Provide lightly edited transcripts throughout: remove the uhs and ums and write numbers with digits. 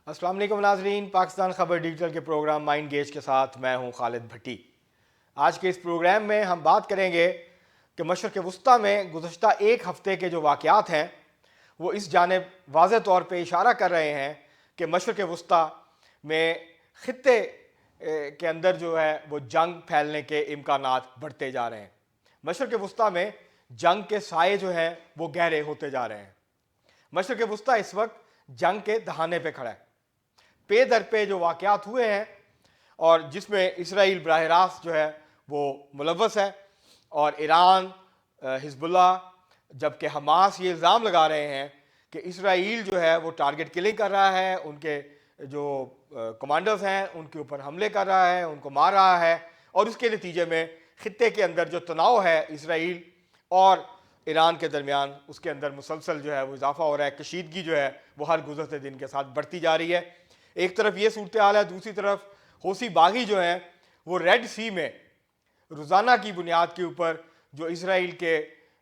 السلام علیکم ناظرین، پاکستان خبر ڈیجیٹل کے پروگرام مائنڈ گیج کے ساتھ میں ہوں خالد بھٹی۔ آج کے اس پروگرام میں ہم بات کریں گے کہ مشرق وسطیٰ میں گزشتہ ایک ہفتے کے جو واقعات ہیں وہ اس جانب واضح طور پہ اشارہ کر رہے ہیں کہ مشرق وسطیٰ میں خطے کے اندر جو ہے وہ جنگ پھیلنے کے امکانات بڑھتے جا رہے ہیں۔ مشرق وسطیٰ میں جنگ کے سائے جو ہیں وہ گہرے ہوتے جا رہے ہیں۔ مشرق وسطیٰ اس وقت جنگ کے دہانے پہ کھڑا ہے۔ پے در پہ جو واقعات ہوئے ہیں اور جس میں اسرائیل براہ راست جو ہے وہ ملوث ہے، اور ایران، حزب اللہ، جبکہ حماس یہ الزام لگا رہے ہیں کہ اسرائیل جو ہے وہ ٹارگٹ کلنگ کر رہا ہے، ان کے جو کمانڈرز ہیں ان کے اوپر حملے کر رہا ہے، ان کو مار رہا ہے، اور اس کے نتیجے میں خطے کے اندر جو تناؤ ہے اسرائیل اور ایران کے درمیان، اس کے اندر مسلسل جو ہے وہ اضافہ ہو رہا ہے۔ کشیدگی جو ہے وہ ہر گزرتے دن کے ساتھ بڑھتی جا رہی ہے۔ ایک طرف یہ صورتحال ہے، دوسری طرف حوثی باغی جو ہیں وہ ریڈ سی میں روزانہ کی بنیاد کے اوپر جو اسرائیل کے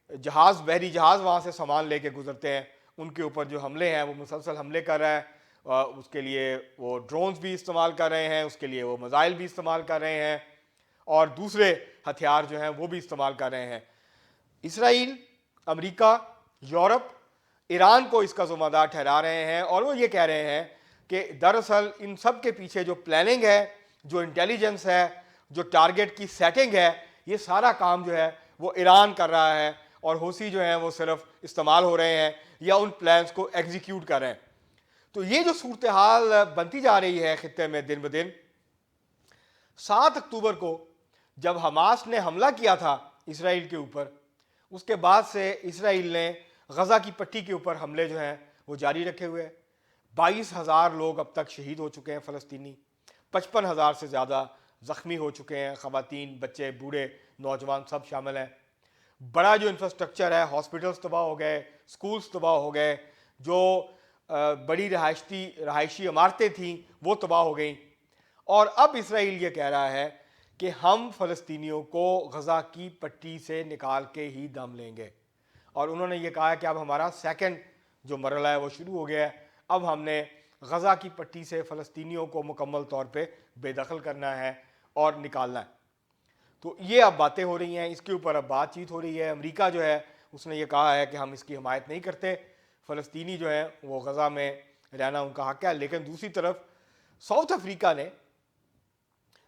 جہاز، بحری جہاز وہاں سے سامان لے کے گزرتے ہیں، ان کے اوپر جو حملے ہیں وہ مسلسل حملے کر رہا ہے۔ اس کے لیے وہ ڈرونز بھی استعمال کر رہے ہیں، اس کے لیے وہ میزائل بھی استعمال کر رہے ہیں، اور دوسرے ہتھیار جو ہیں وہ بھی استعمال کر رہے ہیں۔ اسرائیل، امریکہ، یورپ ایران کو اس کا ذمہ دار ٹھہرا رہے ہیں، اور وہ یہ کہہ رہے ہیں کہ دراصل ان سب کے پیچھے جو پلاننگ ہے، جو انٹیلیجنس ہے، جو ٹارگٹ کی سیٹنگ ہے، یہ سارا کام جو ہے وہ ایران کر رہا ہے، اور حوثی جو ہیں وہ صرف استعمال ہو رہے ہیں یا ان پلانز کو ایگزیکیوٹ کر رہے ہیں۔ تو یہ جو صورتحال بنتی جا رہی ہے خطے میں دن بدن، 7 اکتوبر کو جب حماس نے حملہ کیا تھا اسرائیل کے اوپر، اس کے بعد سے اسرائیل نے غزہ کی پٹی کے اوپر حملے جو ہیں وہ جاری رکھے ہوئے ہیں۔ 22,000 لوگ اب تک شہید ہو چکے ہیں فلسطینی، 55,000 سے زیادہ زخمی ہو چکے ہیں، خواتین، بچے، بوڑھے، نوجوان سب شامل ہیں۔ بڑا جو انفراسٹرکچر ہے، ہاسپٹلز تباہ ہو گئے، سکولز تباہ ہو گئے، جو بڑی رہائشی عمارتیں تھیں وہ تباہ ہو گئیں، اور اب اسرائیل یہ کہہ رہا ہے کہ ہم فلسطینیوں کو غزہ کی پٹی سے نکال کے ہی دم لیں گے، اور انہوں نے یہ کہا ہے کہ اب ہمارا سیکنڈ جو مرحلہ ہے وہ شروع ہو گیا ہے، اب ہم نے غزہ کی پٹی سے فلسطینیوں کو مکمل طور پہ بے دخل کرنا ہے اور نکالنا ہے۔ تو یہ اب باتیں ہو رہی ہیں، اس کے اوپر اب بات چیت ہو رہی ہے۔ امریکہ جو ہے اس نے یہ کہا ہے کہ ہم اس کی حمایت نہیں کرتے، فلسطینی جو ہیں وہ غزہ میں رہنا ان کا حق ہے، لیکن دوسری طرف ساؤتھ افریقہ نے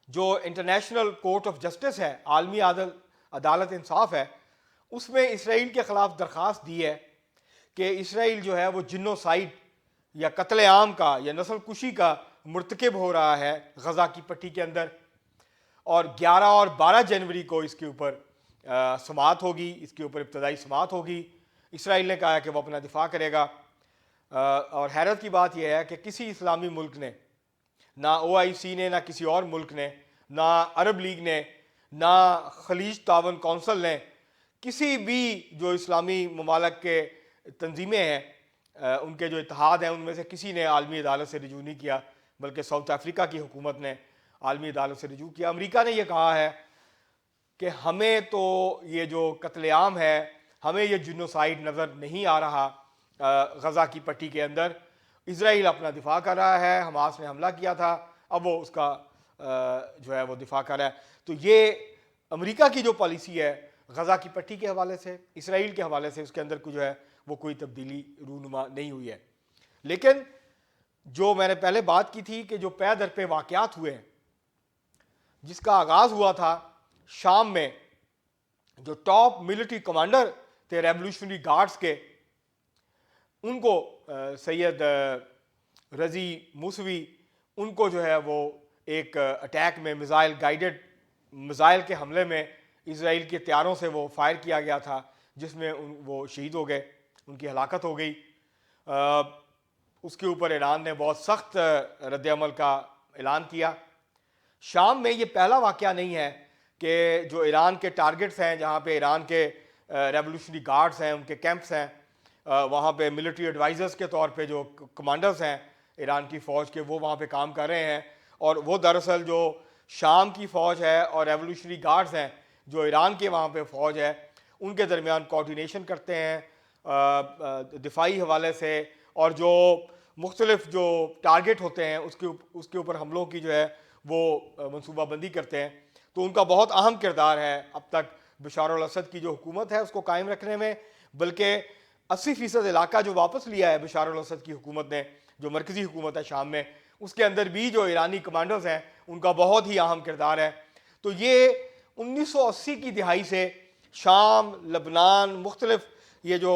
جو انٹرنیشنل کورٹ آف جسٹس ہے، عالمی عدالت انصاف ہے، اس میں اسرائیل کے خلاف درخواست دی ہے کہ اسرائیل جو ہے وہ جنوسائیڈ یا قتل عام کا یا نسل کشی کا مرتکب ہو رہا ہے غزہ کی پٹی کے اندر، اور 11 اور 12 جنوری کو اس کے اوپر سماعت ہوگی، اس کے اوپر ابتدائی سماعت ہوگی۔ اسرائیل نے کہا ہے کہ وہ اپنا دفاع کرے گا، اور حیرت کی بات یہ ہے کہ کسی اسلامی ملک نے، نہ OIC نے، نہ کسی اور ملک نے، نہ عرب لیگ نے، نہ خلیج تعاون کونسل نے، کسی بھی جو اسلامی ممالک کے تنظیمیں ہیں، ان کے جو اتحاد ہیں، ان میں سے کسی نے عالمی عدالت سے رجوع نہیں کیا، بلکہ ساؤتھ افریقہ کی حکومت نے عالمی عدالت سے رجوع کیا۔ امریکہ نے یہ کہا ہے کہ ہمیں تو یہ جو قتل عام ہے، ہمیں یہ جنوسائیڈ نظر نہیں آ رہا غزہ کی پٹی کے اندر، اسرائیل اپنا دفاع کر رہا ہے، حماس نے حملہ کیا تھا، اب وہ اس کا جو ہے وہ دفاع کر رہا ہے۔ تو یہ امریکہ کی جو پالیسی ہے غزہ کی پٹی کے حوالے سے، اسرائیل کے حوالے سے، اس کے اندر جو ہے وہ کوئی تبدیلی رونما نہیں ہوئی ہے۔ لیکن جو میں نے پہلے بات کی تھی کہ جو پے در پہ واقعات ہوئے ہیں، جس کا آغاز ہوا تھا شام میں، جو ٹاپ ملٹری کمانڈر تھے ریولوشنری گارڈز کے، ان کو سید رضی موسوی، ان کو جو ہے وہ ایک اٹیک میں میزائل گائیڈڈ میزائل کے حملے میں اسرائیل کے طیاروں سے وہ فائر کیا گیا تھا، جس میں وہ شہید ہو گئے، ان کی ہلاکت ہو گئی۔ اس کے اوپر ایران نے بہت سخت رد عمل کا اعلان کیا۔ شام میں یہ پہلا واقعہ نہیں ہے کہ جو ایران کے ٹارگٹس ہیں، جہاں پہ ایران کے ریولوشنری گارڈز ہیں، ان کے کیمپس ہیں، وہاں پہ ملٹری ایڈوائزرز کے طور پہ جو کمانڈرز ہیں ایران کی فوج کے، وہ وہاں پہ کام کر رہے ہیں، اور وہ دراصل جو شام کی فوج ہے اور ریولوشنری گارڈز ہیں جو ایران کے وہاں پہ فوج ہے، ان کے درمیان کوارڈینیشن کرتے ہیں دفاعی حوالے سے، اور جو مختلف جو ٹارگٹ ہوتے ہیں اس کے اوپر حملوں کی جو ہے وہ منصوبہ بندی کرتے ہیں. تو ان کا بہت اہم کردار ہے اب تک بشار الاسد کی جو حکومت ہے اس کو قائم رکھنے میں. بلکہ 80% علاقہ جو واپس لیا ہے بشار الاسد کی حکومت نے, جو مرکزی حکومت ہے شام میں, اس کے اندر بھی جو ایرانی کمانڈرز ہیں ان کا بہت ہی اہم کردار ہے. تو یہ 1980 کی دہائی سے شام, لبنان, مختلف یہ جو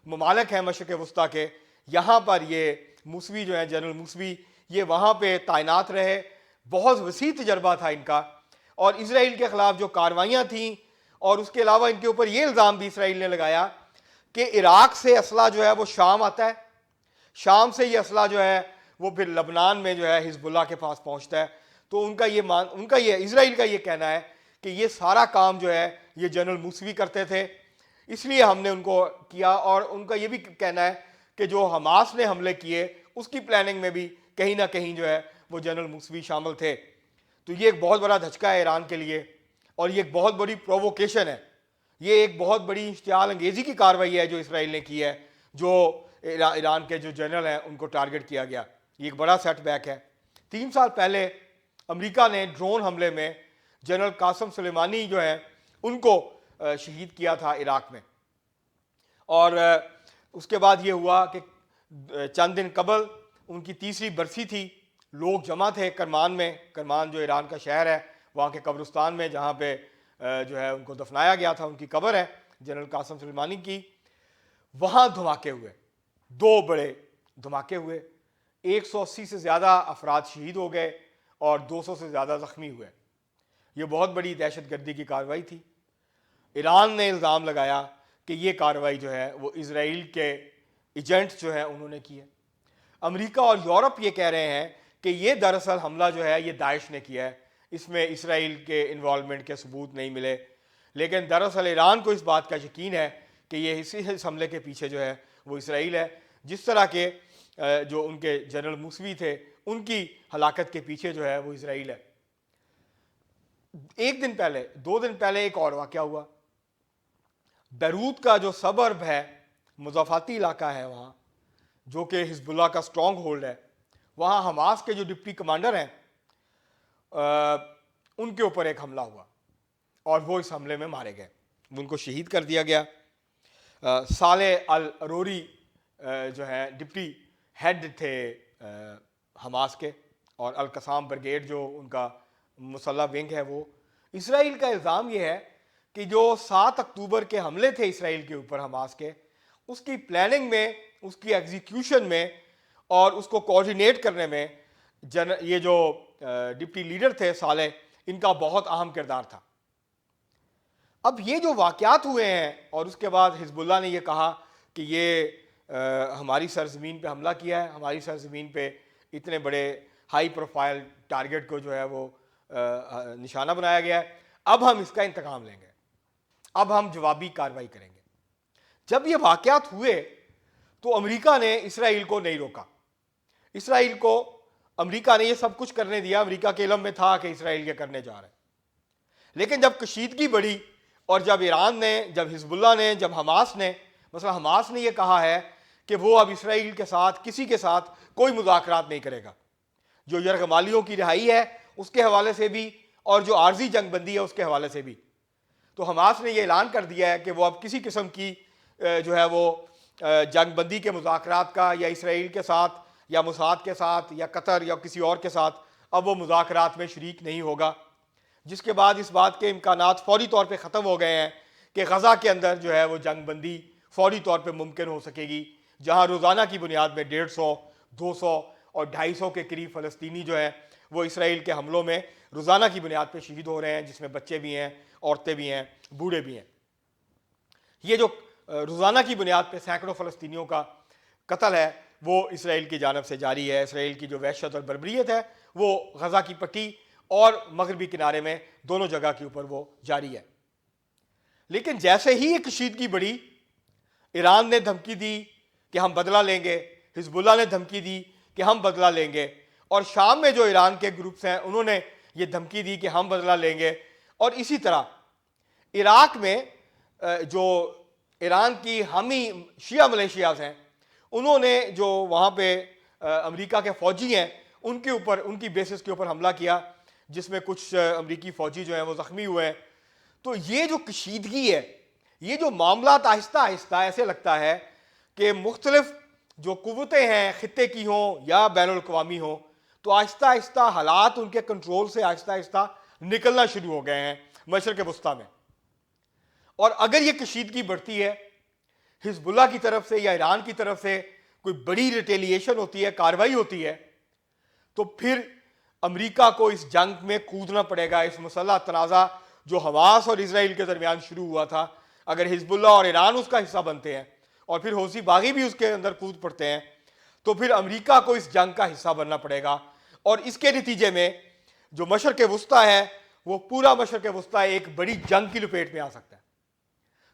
ممالک ہیں مشرق وسطیٰ کے, یہاں پر یہ موسوی جو ہیں, جنرل موسوی, یہ وہاں پہ تعینات رہے. بہت وسیع تجربہ تھا ان کا, اور اسرائیل کے خلاف جو کاروائیاں تھیں, اور اس کے علاوہ ان کے اوپر یہ الزام بھی اسرائیل نے لگایا کہ عراق سے اسلحہ جو ہے وہ شام آتا ہے, شام سے یہ اسلحہ جو ہے وہ پھر لبنان میں جو ہے حزب اللہ کے پاس پہنچتا ہے. تو ان کا یہ اسرائیل کا یہ کہنا ہے کہ یہ سارا کام جو ہے یہ جنرل موسوی کرتے تھے, اس لیے ہم نے ان کو کیا. اور ان کا یہ بھی کہنا ہے کہ جو حماس نے حملے کیے اس کی پلاننگ میں بھی کہیں نہ کہیں جو ہے وہ جنرل موسوی شامل تھے. تو یہ ایک بہت بڑا دھچکا ہے ایران کے لیے, اور یہ ایک بہت بڑی پرووکیشن ہے. یہ ایک بہت بڑی اشتعال انگیزی کی کارروائی ہے جو اسرائیل نے کی ہے, جو ایران کے جو جنرل ہیں ان کو ٹارگٹ کیا گیا. یہ ایک بڑا سیٹ بیک ہے. 3 سال پہلے امریکہ نے ڈرون حملے میں جنرل قاسم سلیمانی جو ہیں ان کو شہید کیا تھا عراق میں. اور اس کے بعد یہ ہوا کہ چند دن قبل ان کی 3ری برسی تھی, لوگ جمع تھے کرمان میں, کرمان جو ایران کا شہر ہے, وہاں کے قبرستان میں جہاں پہ جو ہے ان کو دفنایا گیا تھا, ان کی قبر ہے جنرل قاسم سلیمانی کی. وہاں دھماکے ہوئے, 2 بڑے دھماکے ہوئے, 180 سے زیادہ افراد شہید ہو گئے اور 200 سے زیادہ زخمی ہوئے. یہ بہت بڑی دہشت گردی کی کارروائی تھی. ایران نے الزام لگایا کہ یہ کارروائی جو ہے وہ اسرائیل کے ایجنٹس جو ہیں انہوں نے کی ہے. امریکہ اور یورپ یہ کہہ رہے ہیں کہ یہ دراصل حملہ جو ہے یہ داعش نے کیا ہے, اس میں اسرائیل کے انوالومنٹ کے ثبوت نہیں ملے. لیکن دراصل ایران کو اس بات کا یقین ہے کہ یہ اس حملے کے پیچھے جو ہے وہ اسرائیل ہے, جس طرح کے جو ان کے جنرل موسوی تھے ان کی ہلاکت کے پیچھے جو ہے وہ اسرائیل ہے. 2 دن پہلے ایک اور واقعہ ہوا. بیروت کا جو سبرب ہے, مضافاتی علاقہ ہے وہاں, جو کہ حزب اللہ کا سٹرانگ ہولڈ ہے, وہاں حماس کے جو ڈپٹی کمانڈر ہیں ان کے اوپر ایک حملہ ہوا اور وہ اس حملے میں مارے گئے, ان کو شہید کر دیا گیا. صالح العروری جو ہیں ڈپٹی ہیڈ تھے حماس کے, اور القسام بریگیڈ جو ان کا مسلح ونگ ہے وہ. اسرائیل کا الزام یہ ہے کہ جو 7 اکتوبر کے حملے تھے اسرائیل کے اوپر حماس کے, اس کی پلاننگ میں, اس کی ایگزیکیوشن میں اور اس کو کوارڈینیٹ کرنے میں یہ جو ڈپٹی لیڈر تھے صالح, ان کا بہت اہم کردار تھا. اب یہ جو واقعات ہوئے ہیں اور اس کے بعد حزب اللہ نے یہ کہا کہ یہ ہماری سرزمین پہ حملہ کیا ہے, ہماری سرزمین پہ اتنے بڑے ہائی پروفائل ٹارگٹ کو جو ہے وہ نشانہ بنایا گیا ہے, اب ہم اس کا انتقام لیں گے, اب ہم جوابی کارروائی کریں گے. جب یہ واقعات ہوئے تو امریکہ نے اسرائیل کو نہیں روکا. اسرائیل کو امریکہ نے یہ سب کچھ کرنے دیا, امریکہ کے علم میں تھا کہ اسرائیل یہ کرنے جا رہے ہیں. لیکن جب کشیدگی بڑھی اور جب ایران نے, جب حزب اللہ نے, جب حماس نے, مثلا حماس نے یہ کہا ہے کہ وہ اب اسرائیل کے ساتھ کسی کے ساتھ کوئی مذاکرات نہیں کرے گا, جو یرغمالیوں کی رہائی ہے اس کے حوالے سے بھی اور جو عارضی جنگ بندی ہے اس کے حوالے سے بھی. تو حماس نے یہ اعلان کر دیا ہے کہ وہ اب کسی قسم کی جو ہے وہ جنگ بندی کے مذاکرات کا, یا اسرائیل کے ساتھ یا موساد کے ساتھ یا قطر یا کسی اور کے ساتھ اب وہ مذاکرات میں شریک نہیں ہوگا. جس کے بعد اس بات کے امکانات فوری طور پہ ختم ہو گئے ہیں کہ غزہ کے اندر جو ہے وہ جنگ بندی فوری طور پہ ممکن ہو سکے گی, جہاں روزانہ کی بنیاد میں 150, 200 اور 250 کے قریب فلسطینی جو ہیں وہ اسرائیل کے حملوں میں روزانہ کی بنیاد پہ شہید ہو رہے ہیں, جس میں بچے بھی ہیں, عورتیں بھی ہیں, بوڑھے بھی ہیں. یہ جو روزانہ کی بنیاد پہ سینکڑوں فلسطینیوں کا قتل ہے وہ اسرائیل کی جانب سے جاری ہے. اسرائیل کی جو وحشت اور بربریت ہے وہ غزہ کی پٹی اور مغربی کنارے میں دونوں جگہ کے اوپر وہ جاری ہے. لیکن جیسے ہی یہ کشیدگی بڑھی, ایران نے دھمکی دی کہ ہم بدلہ لیں گے, حزب اللہ نے دھمکی دی کہ ہم بدلہ لیں گے, اور شام میں جو ایران کے گروپس ہیں انہوں نے یہ دھمکی دی کہ ہم بدلہ لیں گے. اور اسی طرح عراق میں جو ایران کی حامی شیعہ ملیشیاز ہیں انہوں نے جو وہاں پہ امریکہ کے فوجی ہیں ان کے اوپر، ان کی بیسس کے اوپر حملہ کیا، جس میں کچھ امریکی فوجی جو ہیں وہ زخمی ہوئے ہیں۔ تو یہ جو کشیدگی ہے، یہ جو معاملات آہستہ آہستہ ایسے لگتا ہے کہ مختلف جو قوتیں ہیں خطے کی ہوں یا بین الاقوامی ہوں، تو آہستہ آہستہ حالات ان کے کنٹرول سے آہستہ آہستہ نکلنا شروع ہو گئے ہیں مشرق وسطیٰ میں۔ اور اگر یہ کشیدگی بڑھتی ہے، حزب اللہ کی طرف سے یا ایران کی طرف سے کوئی بڑی ریٹیلیشن ہوتی ہے، کارروائی ہوتی ہے، تو پھر امریکہ کو اس جنگ میں کودنا پڑے گا، اس مسلح تنازع جو حماس اور اسرائیل کے درمیان شروع ہوا تھا۔ اگر حزب اللہ اور ایران اس کا حصہ بنتے ہیں اور پھر حوثی باغی بھی اس کے اندر کود پڑتے ہیں، تو پھر امریکہ کو اس جنگ کا حصہ بننا پڑے گا، اور اس کے نتیجے میں جو مشرق وسطیٰ ہے وہ پورا مشرق وسطیٰ ایک بڑی جنگ کی لپیٹ میں آ سکتا ہے۔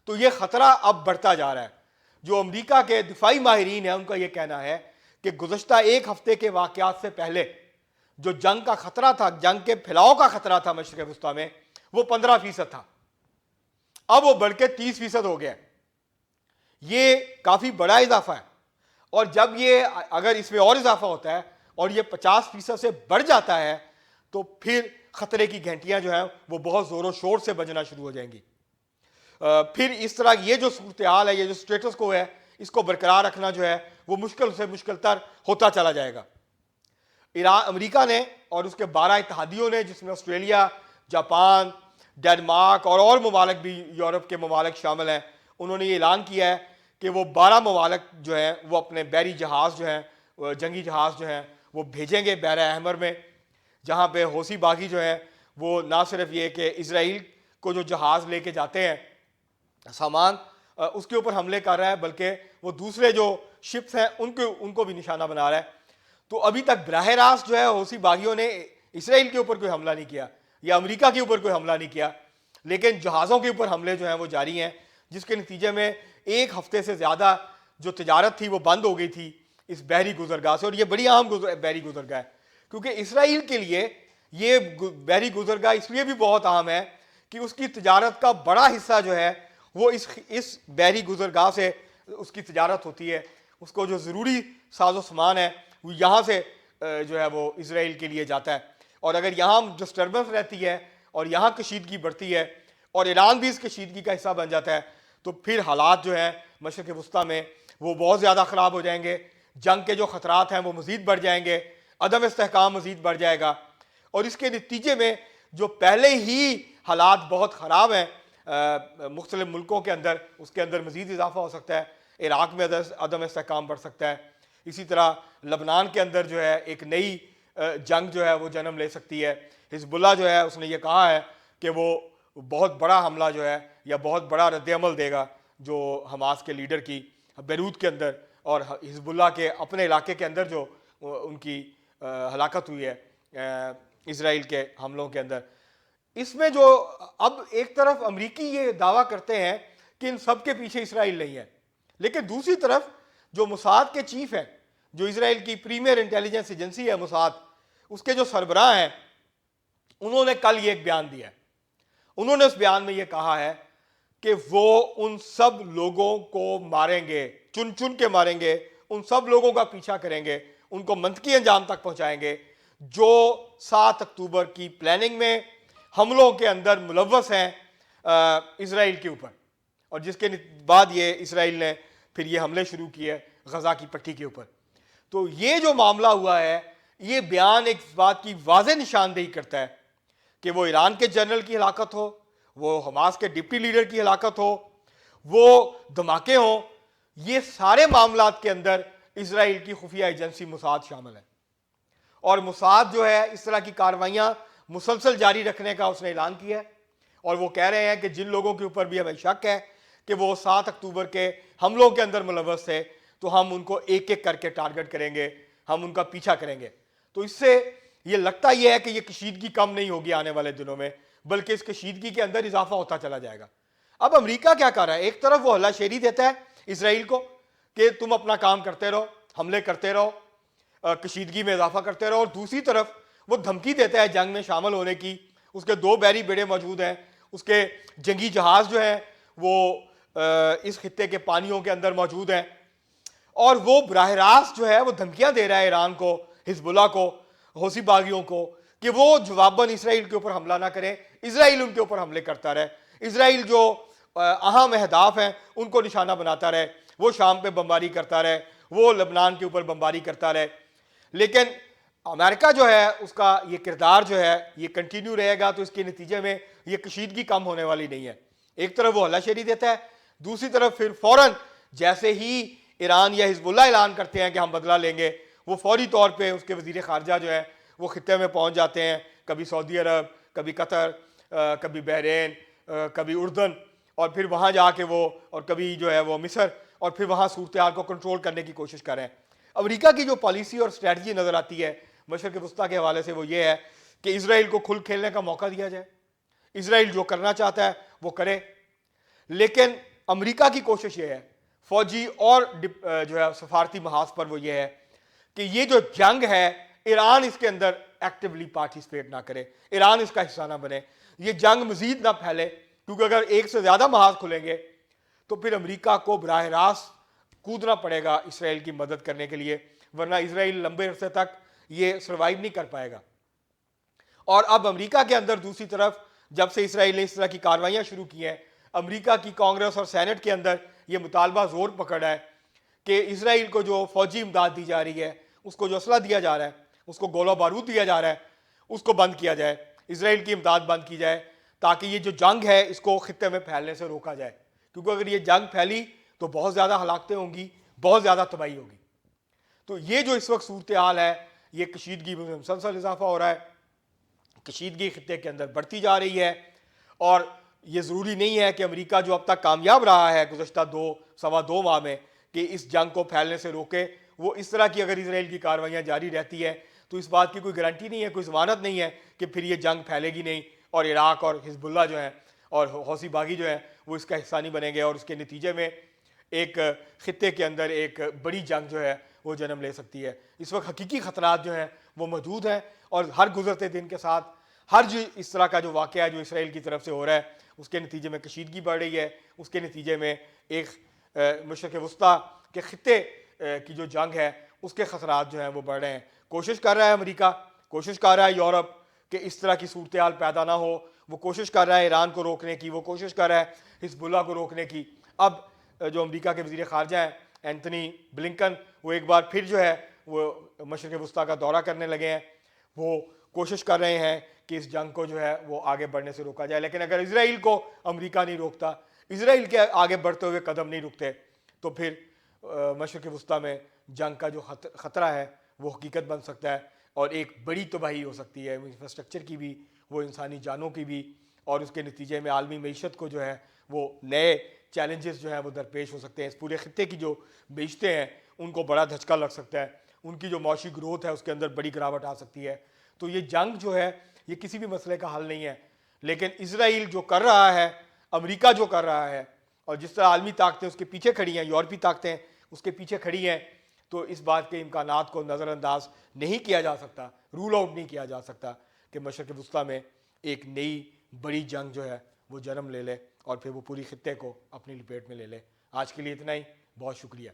تو یہ خطرہ اب بڑھتا جا رہا ہے۔ جو امریکہ کے دفاعی ماہرین ہیں ان کا یہ کہنا ہے کہ گزشتہ ایک ہفتے کے واقعات سے پہلے جو جنگ کا خطرہ تھا، جنگ کے پھیلاؤ کا خطرہ تھا مشرق وسطیٰ میں، وہ 15% تھا، اب وہ بڑھ کے 30% ہو گیا۔ یہ کافی بڑا اضافہ ہے، اور جب یہ اگر اس میں اور اضافہ ہوتا ہے اور یہ 50% سے بڑھ جاتا ہے تو پھر خطرے کی گھنٹیاں جو ہیں وہ بہت زور و شور سے بجنا شروع ہو جائیں گی۔ پھر اس طرح یہ جو صورتحال ہے، یہ جو سٹیٹس کو ہے، اس کو برقرار رکھنا جو ہے وہ مشکل سے مشکل تر ہوتا چلا جائے گا۔ امریکہ نے اور اس کے 12 اتحادیوں نے، جس میں آسٹریلیا، جاپان، ڈنمارک اور ممالک بھی یورپ کے ممالک شامل ہیں، انہوں نے یہ اعلان کیا ہے کہ وہ 12 ممالک جو ہیں وہ اپنے بحری جہاز جو ہیں، جنگی جہاز جو ہیں وہ بھیجیں گے بحر احمر میں، جہاں پہ حوثی باغی جو ہیں وہ نہ صرف یہ کہ اسرائیل کو جو جہاز لے کے جاتے ہیں سامان، اس کے اوپر حملے کر رہا ہے، بلکہ وہ دوسرے جو شپس ہیں ان کو بھی نشانہ بنا رہا ہے۔ تو ابھی تک براہ راست جو ہے حوثی باغیوں نے اسرائیل کے اوپر کوئی حملہ نہیں کیا یا امریکہ کے اوپر کوئی حملہ نہیں کیا، لیکن جہازوں کے اوپر حملے جو ہیں وہ جاری ہیں، جس کے نتیجے میں ایک ہفتے سے زیادہ جو تجارت تھی وہ بند ہو گئی تھی اس بحری گزرگاہ سے، اور یہ بڑی اہم بحری گزرگاہ ہے، کیونکہ اسرائیل کے لیے یہ بحری گزرگاہ اس لیے بھی بہت اہم ہے کہ اس کی تجارت کا بڑا حصہ جو ہے وہ اس بحری گزرگاہ سے اس کی تجارت ہوتی ہے، اس کو جو ضروری ساز و سامان ہے وہ یہاں سے جو ہے وہ اسرائیل کے لیے جاتا ہے۔ اور اگر یہاں ڈسٹربنس رہتی ہے اور یہاں کشیدگی بڑھتی ہے اور ایران بھی اس کشیدگی کا حصہ بن جاتا ہے، تو پھر حالات جو ہیں مشرق وسطیٰ میں وہ بہت زیادہ خراب ہو جائیں گے، جنگ کے جو خطرات ہیں وہ مزید بڑھ جائیں گے، عدم استحکام مزید بڑھ جائے گا، اور اس کے نتیجے میں جو پہلے ہی حالات بہت خراب ہیں مختلف ملکوں کے اندر، اس کے اندر مزید اضافہ ہو سکتا ہے۔ عراق میں عدم استحکام بڑھ سکتا ہے، اسی طرح لبنان کے اندر جو ہے ایک نئی جنگ جو ہے وہ جنم لے سکتی ہے۔ حزب اللہ جو ہے اس نے یہ کہا ہے کہ وہ بہت بڑا حملہ جو ہے یا بہت بڑا رد عمل دے گا جو حماس کے لیڈر کی بیروت کے اندر اور حزب اللہ کے اپنے علاقے کے اندر جو ان کی ہلاکت ہوئی ہے اسرائیل کے حملوں کے اندر۔ اس میں جو اب ایک طرف امریکی یہ دعویٰ کرتے ہیں کہ ان سب کے پیچھے اسرائیل نہیں ہے، لیکن دوسری طرف جو موساد کے چیف ہیں، جو اسرائیل کی پریمیئر انٹیلیجنس ایجنسی ہے موساد، اس کے جو سربراہ ہیں، انہوں نے کل یہ ایک بیان دیا ہے۔ انہوں نے اس بیان میں یہ کہا ہے کہ وہ ان سب لوگوں کو ماریں گے، چن چن کے ماریں گے، ان سب لوگوں کا پیچھا کریں گے، ان کو منطقی انجام تک پہنچائیں گے جو 7 اکتوبر کی پلاننگ میں حملوں کے اندر ملوث ہیں اسرائیل کے اوپر، اور جس کے بعد یہ اسرائیل نے پھر یہ حملے شروع کیے غزہ کی پٹی کے اوپر۔ تو یہ جو معاملہ ہوا ہے، یہ بیان ایک بات کی واضح نشاندہی کرتا ہے کہ وہ ایران کے جنرل کی ہلاکت ہو، وہ حماس کے ڈپٹی لیڈر کی ہلاکت ہو، وہ دھماکے ہوں، یہ سارے معاملات کے اندر اسرائیل کی خفیہ ایجنسی موساد شامل ہے، اور موساد جو ہے اس طرح کی کارروائیاں مسلسل جاری رکھنے کا اس نے اعلان کیا ہے، اور وہ کہہ رہے ہیں کہ جن لوگوں کے اوپر بھی ہمیں شک ہے کہ وہ 7 اکتوبر کے حملوں کے اندر ملوث تھے، تو ہم ان کو ایک ایک کر کے ٹارگٹ کریں گے، ہم ان کا پیچھا کریں گے۔ تو اس سے یہ لگتا یہ ہے کہ یہ کشیدگی کم نہیں ہوگی آنے والے دنوں میں، بلکہ اس کشیدگی کے اندر اضافہ ہوتا چلا جائے گا۔ اب امریکہ کیا کر رہا ہے؟ ایک طرف وہ ہلہ شیری دیتا ہے اسرائیل کو کہ تم اپنا کام کرتے رہو، حملے کرتے رہو، کشیدگی میں اضافہ کرتے رہو، اور دوسری طرف وہ دھمکی دیتا ہے جنگ میں شامل ہونے کی۔ اس کے 2 بحری بیڑے موجود ہیں، اس کے جنگی جہاز جو ہیں وہ اس خطے کے پانیوں کے اندر موجود ہیں، اور وہ براہ راست جو ہے وہ دھمکیاں دے رہا ہے ایران کو، حزب اللہ کو، حوثی باغیوں کو، کہ وہ جواباً اسرائیل کے اوپر حملہ نہ کریں، اسرائیل ان کے اوپر حملے کرتا رہے، اسرائیل جو اہم اہداف ہیں ان کو نشانہ بناتا رہے، وہ شام پہ بمباری کرتا رہے، وہ لبنان کے اوپر بمباری کرتا رہے۔ لیکن امریکہ جو ہے اس کا یہ کردار جو ہے یہ کنٹینیو رہے گا، تو اس کے نتیجے میں یہ کشیدگی کم ہونے والی نہیں ہے۔ ایک طرف وہ ہلہ شیری دیتا ہے، دوسری طرف پھر فوراً جیسے ہی ایران یا حزب اللہ اعلان کرتے ہیں کہ ہم بدلہ لیں گے، وہ فوری طور پہ اس کے وزیر خارجہ جو ہے وہ خطے میں پہنچ جاتے ہیں، کبھی سعودی عرب، کبھی قطر، کبھی بحرین، کبھی اردن، اور پھر وہاں جا کے وہ، اور کبھی جو ہے وہ مصر، اور پھر وہاں صورتحال کو کنٹرول کرنے کی کوشش کر رہے ہیں۔ امریکہ کی جو پالیسی اور اسٹریٹجی نظر آتی ہے مشرق وسطیٰ کے حوالے سے وہ یہ ہے کہ اسرائیل کو کھل کھیلنے کا موقع دیا جائے، اسرائیل جو کرنا چاہتا ہے وہ کرے، لیکن امریکہ کی کوشش یہ ہے فوجی اور جو ہے سفارتی محاذ پر، وہ یہ ہے کہ یہ جو جنگ ہے ایران اس کے اندر ایکٹیولی پارٹیسپیٹ نہ کرے، ایران اس کا حصہ نہ بنے، یہ جنگ مزید نہ پھیلے، کیونکہ اگر ایک سے زیادہ محاذ کھلیں گے تو پھر امریکہ کو براہ راست کودنا پڑے گا اسرائیل کی مدد کرنے کے لیے، ورنہ اسرائیل لمبے عرصے تک یہ سروائیو نہیں کر پائے گا۔ اور اب امریکہ کے اندر دوسری طرف جب سے اسرائیل نے اس طرح کی کارروائیاں شروع کی ہیں، امریکہ کی کانگریس اور سینٹ کے اندر یہ مطالبہ زور پکڑا ہے کہ اسرائیل کو جو فوجی امداد دی جا رہی ہے، اس کو جو اسلحہ دیا جا رہا ہے، اس کو گولہ بارود دیا جا رہا ہے، اس کو بند کیا جائے، اسرائیل کی امداد بند کی جائے، تاکہ یہ جو جنگ ہے اس کو خطے میں پھیلنے سے روکا جائے، کیونکہ اگر یہ جنگ پھیلی تو بہت زیادہ ہلاکتیں ہوں گی، بہت زیادہ تباہی ہوگی۔ تو یہ جو اس وقت صورتحال ہے، یہ کشیدگی میں مسلسل اضافہ ہو رہا ہے، کشیدگی خطے کے اندر بڑھتی جا رہی ہے، اور یہ ضروری نہیں ہے کہ امریکہ جو اب تک کامیاب رہا ہے گزشتہ سوا دو ماہ میں کہ اس جنگ کو پھیلنے سے روکے، وہ اس طرح کی اگر اسرائیل کی کارروائیاں جاری رہتی ہے تو اس بات کی کوئی گارنٹی نہیں ہے، کوئی ضمانت نہیں ہے کہ پھر یہ جنگ پھیلے گی نہیں، اور عراق اور حزب اللہ جو ہیں اور حوثی باغی جو ہیں وہ اس کا حصہ نہیں بنیں گے، اور اس کے نتیجے میں ایک خطے کے اندر ایک بڑی جنگ جو ہے وہ جنم لے سکتی ہے۔ اس وقت حقیقی خطرات جو ہیں وہ موجود ہیں، اور ہر گزرتے دن کے ساتھ ہر جو اس طرح کا جو واقعہ ہے جو اسرائیل کی طرف سے ہو رہا ہے اس کے نتیجے میں کشیدگی بڑھ رہی ہے، اس کے نتیجے میں ایک مشرق وسطیٰ کے خطے کی جو جنگ ہے اس کے خطرات جو ہیں وہ بڑھ رہے ہیں۔ کوشش کر رہا ہے امریکہ، کوشش کر رہا ہے یورپ کہ اس طرح کی صورتحال پیدا نہ ہو، وہ کوشش کر رہا ہے ایران کو روکنے کی، وہ کوشش کر رہا ہے حزب اللہ کو روکنے کی۔ اب جو امریکہ کے وزیر خارجہ ہیں اینتھنی بلنکن، وہ ایک بار پھر جو ہے وہ مشرق وسطیٰ کا دورہ کرنے لگے ہیں، وہ کوشش کر رہے ہیں کہ اس جنگ کو جو ہے وہ آگے بڑھنے سے روکا جائے، لیکن اگر اسرائیل کو امریکہ نہیں روکتا، اسرائیل کے آگے بڑھتے ہوئے قدم نہیں رکتے، تو پھر مشرق وسطیٰ میں جنگ کا جو خطرہ ہے وہ حقیقت بن سکتا ہے، اور ایک بڑی تباہی ہو سکتی ہے، انفراسٹرکچر کی بھی، وہ انسانی جانوں کی بھی، اور اس کے نتیجے میں عالمی معیشت کو جو ہے وہ نئے چیلنجز جو ہیں وہ درپیش ہو سکتے ہیں۔ اس پورے خطے کی جو معیشتیں ہیں ان کو بڑا دھچکا لگ سکتا ہے، ان کی جو معاشی گروتھ ہے اس کے اندر بڑی گراوٹ آ سکتی ہے۔ تو یہ جنگ جو ہے یہ کسی بھی مسئلے کا حل نہیں ہے، لیکن اسرائیل جو کر رہا ہے، امریکہ جو کر رہا ہے، اور جس طرح عالمی طاقتیں اس کے پیچھے کھڑی ہیں، یورپی طاقتیں اس کے پیچھے کھڑی ہیں، تو اس بات کے امکانات کو نظر انداز نہیں کیا جا سکتا، رول آؤٹ نہیں کیا جا سکتا کہ مشرق وسطیٰ میں ایک نئی بڑی جنگ جو ہے وہ جنم لے لے، اور پھر وہ پوری خطے کو اپنی لپیٹ میں لے لے۔ آج کے لیے اتنا ہی، بہت شکریہ۔